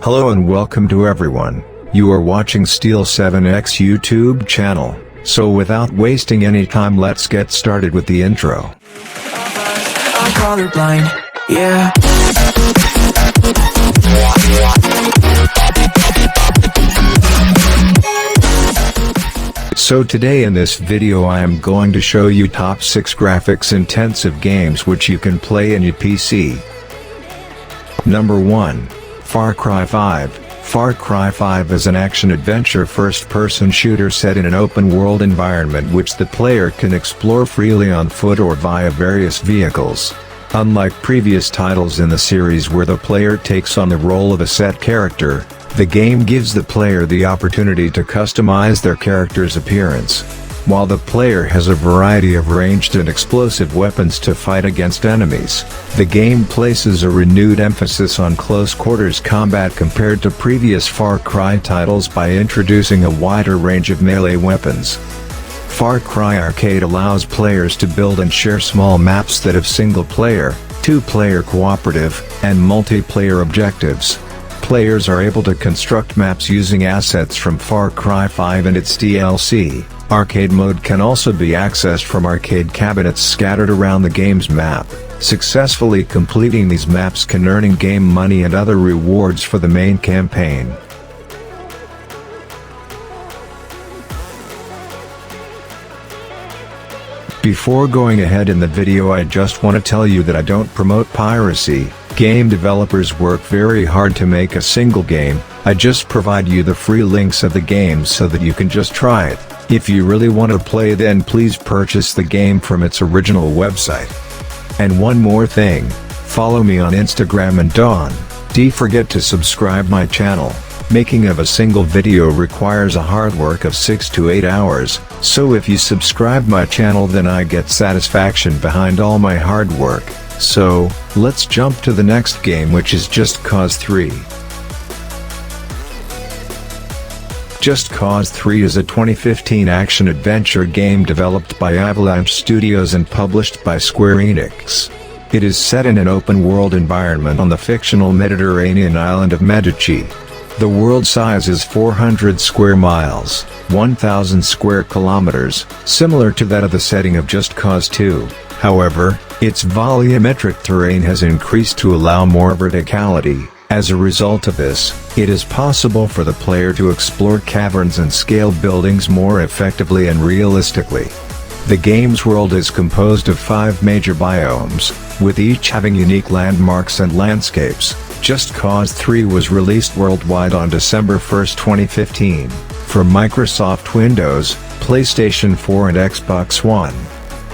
Hello and welcome to everyone. You are watching Steel7X YouTube channel, so without wasting any time, let's get started with the intro. I'm colorblind, yeah. So today in this video I am going to show you top 6 graphics intensive games which you can play in your PC. Number 1. Far Cry 5. Far Cry 5 is an action-adventure first-person shooter set in an open-world environment which the player can explore freely on foot or via various vehicles. Unlike previous titles in the series where the player takes on the role of a set character, the game gives the player the opportunity to customize their character's appearance. While the player has a variety of ranged and explosive weapons to fight against enemies, the game places a renewed emphasis on close-quarters combat compared to previous Far Cry titles by introducing a wider range of melee weapons. Far Cry Arcade allows players to build and share small maps that have single-player, two-player cooperative, and multiplayer objectives. Players are able to construct maps using assets from Far Cry 5 and its DLC. Arcade mode can also be accessed from arcade cabinets scattered around the game's map. Successfully completing these maps can earn in-game money and other rewards for the main campaign. Before going ahead in the video, I just want to tell you that I don't promote piracy. Game developers work very hard to make a single game. I just provide you the free links of the games so that you can just try it. If you really want to play, then please purchase the game from its original website. And one more thing, follow me on Instagram and don't forget to subscribe my channel. Making of a single video requires a hard work of 6 to 8 hours, so if you subscribe my channel then I get satisfaction behind all my hard work. So, let's jump to the next game, which is Just Cause 3. Just Cause 3 is a 2015 action-adventure game developed by Avalanche Studios and published by Square Enix. It is set in an open-world environment on the fictional Mediterranean island of Medici. The world size is 400 square miles, 1,000 square kilometers, similar to that of the setting of Just Cause 2. However, its volumetric terrain has increased to allow more verticality. As a result of this, it is possible for the player to explore caverns and scale buildings more effectively and realistically. The game's world is composed of 5 major biomes, with each having unique landmarks and landscapes. Just Cause 3 was released worldwide on December 1, 2015, for Microsoft Windows, PlayStation 4 and Xbox One.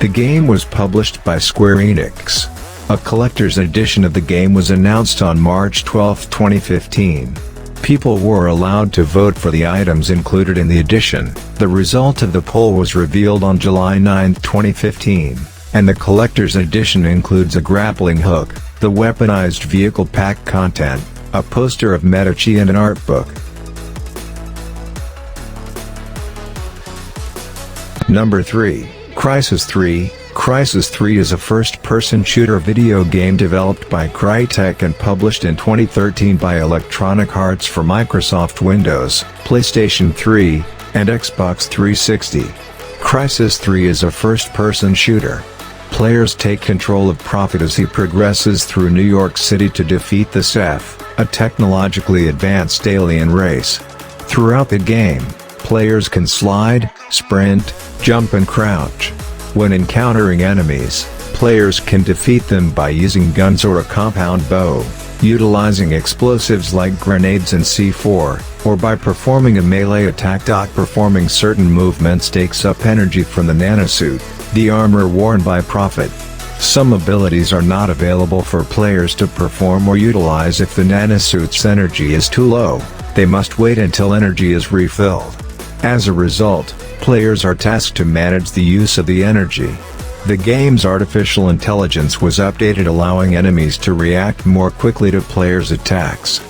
The game was published by Square Enix. A collector's edition of the game was announced on March 12, 2015. People were allowed to vote for the items included in the edition. The result of the poll was revealed on July 9, 2015, and the collector's edition includes a grappling hook, the weaponized vehicle pack content, a poster of Medici and an art book. Number 3. Crysis 3. Crysis 3 is a first-person shooter video game developed by Crytek and published in 2013 by Electronic Arts for Microsoft Windows, PlayStation 3, and Xbox 360. Crysis 3 is a first-person shooter. Players take control of Prophet as he progresses through New York City to defeat the Ceph, a technologically advanced alien race. Throughout the game, players can slide, sprint, jump and crouch. When encountering enemies, players can defeat them by using guns or a compound bow, utilizing explosives like grenades and C4, or by performing a melee attack. Performing certain movements takes up energy from the nanosuit, the armor worn by Prophet. Some abilities are not available for players to perform or utilize if the nanosuit's energy is too low. They must wait until energy is refilled. As a result, players are tasked to manage the use of the energy. The game's artificial intelligence was updated, allowing enemies to react more quickly to players' attacks.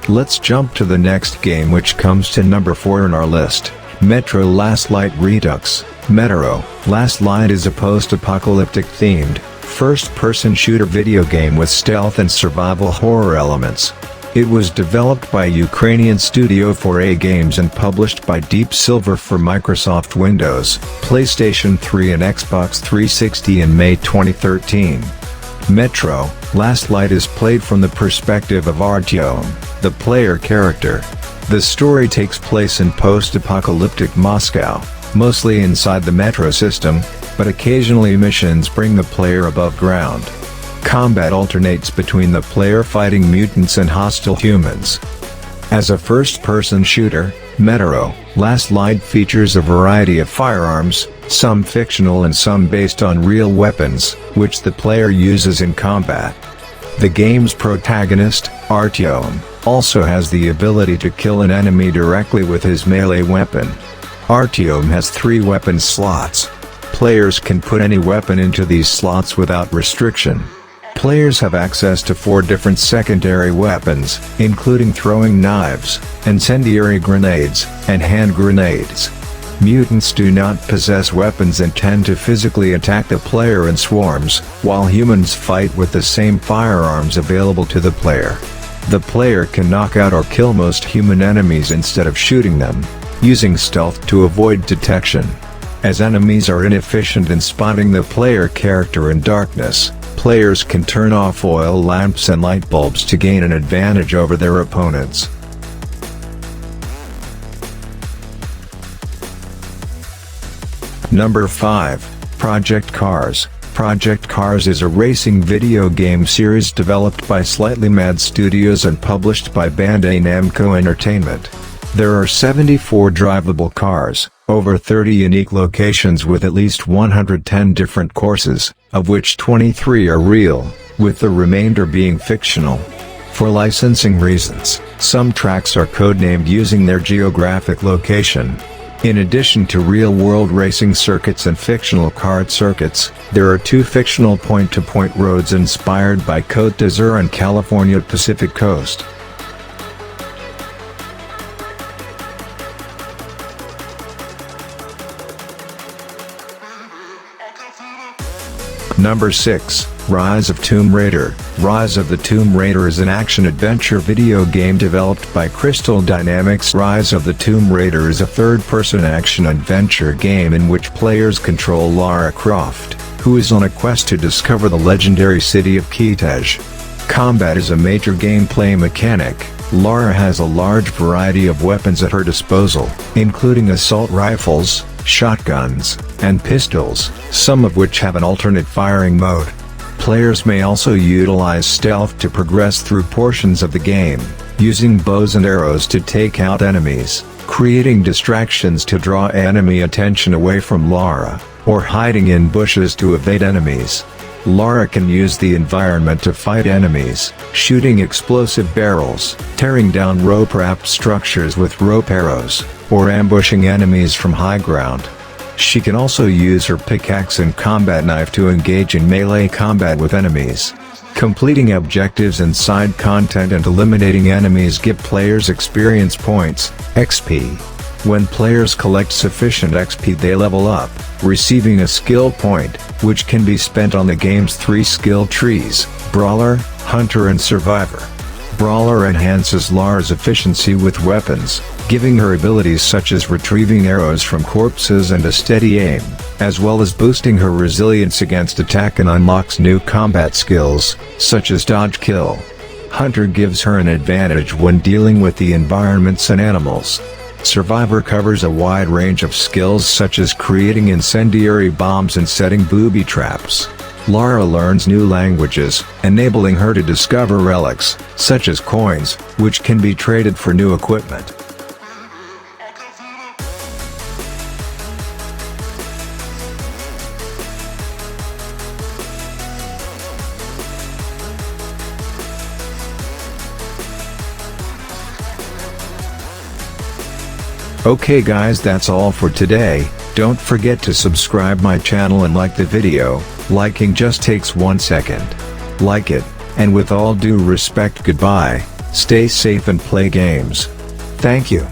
Let's jump to the next game, which comes to number 4 on our list, Metro Last Light Redux. Metro Last Light is a post-apocalyptic themed, first-person shooter video game with stealth and survival horror elements. It was developed by Ukrainian studio 4A Games and published by Deep Silver for Microsoft Windows, PlayStation 3 and Xbox 360 in May 2013. Metro: Last Light is played from the perspective of Artyom, the player character. The story takes place in post-apocalyptic Moscow, mostly inside the metro system, but occasionally missions bring the player above ground. Combat alternates between the player fighting mutants and hostile humans. As a first-person shooter, Metro: Last Light features a variety of firearms, some fictional and some based on real weapons, which the player uses in combat. The game's protagonist, Artyom, also has the ability to kill an enemy directly with his melee weapon. Artyom has 3 weapon slots. Players can put any weapon into these slots without restriction. Players have access to 4 different secondary weapons, including throwing knives, incendiary grenades, and hand grenades. Mutants do not possess weapons and tend to physically attack the player in swarms, while humans fight with the same firearms available to the player. The player can knock out or kill most human enemies instead of shooting them, using stealth to avoid detection. As enemies are inefficient in spotting the player character in darkness, players can turn off oil lamps and light bulbs to gain an advantage over their opponents. Number 5. Project Cars. Project Cars is a racing video game series developed by Slightly Mad Studios and published by Bandai Namco Entertainment. There are 74 drivable cars, over 30 unique locations with at least 110 different courses, of which 23 are real, with the remainder being fictional. For licensing reasons, some tracks are codenamed using their geographic location. In addition to real-world racing circuits and fictional kart circuits, there are 2 fictional point-to-point roads inspired by Côte d'Azur and California Pacific Coast. Number 6. Rise of Tomb Raider. Rise of the Tomb Raider is an action-adventure video game developed by Crystal Dynamics. Rise of the Tomb Raider is a third-person action-adventure game in which players control Lara Croft, who is on a quest to discover the legendary city of Kitej. Combat is a major gameplay mechanic. Lara has a large variety of weapons at her disposal, including assault rifles, shotguns, and pistols, some of which have an alternate firing mode. Players may also utilize stealth to progress through portions of the game, using bows and arrows to take out enemies, creating distractions to draw enemy attention away from Lara, or hiding in bushes to evade enemies. Lara can use the environment to fight enemies, shooting explosive barrels, tearing down rope-wrapped structures with rope arrows, or ambushing enemies from high ground. She can also use her pickaxe and combat knife to engage in melee combat with enemies. Completing objectives and side content and eliminating enemies give players experience points, XP. When players collect sufficient XP they level up, receiving a skill point, which can be spent on the game's 3 skill trees: Brawler, Hunter and Survivor. Brawler enhances Lara's efficiency with weapons, giving her abilities such as retrieving arrows from corpses and a steady aim, as well as boosting her resilience against attack, and unlocks new combat skills, such as dodge kill. Hunter gives her an advantage when dealing with the environments and animals. Survivor covers a wide range of skills such as creating incendiary bombs and setting booby traps. Lara learns new languages, enabling her to discover relics, such as coins, which can be traded for new equipment. Okay guys, that's all for today. Don't forget to subscribe my channel and like the video. Liking just takes 1 second. Like it, and with all due respect, goodbye, stay safe and play games. Thank you.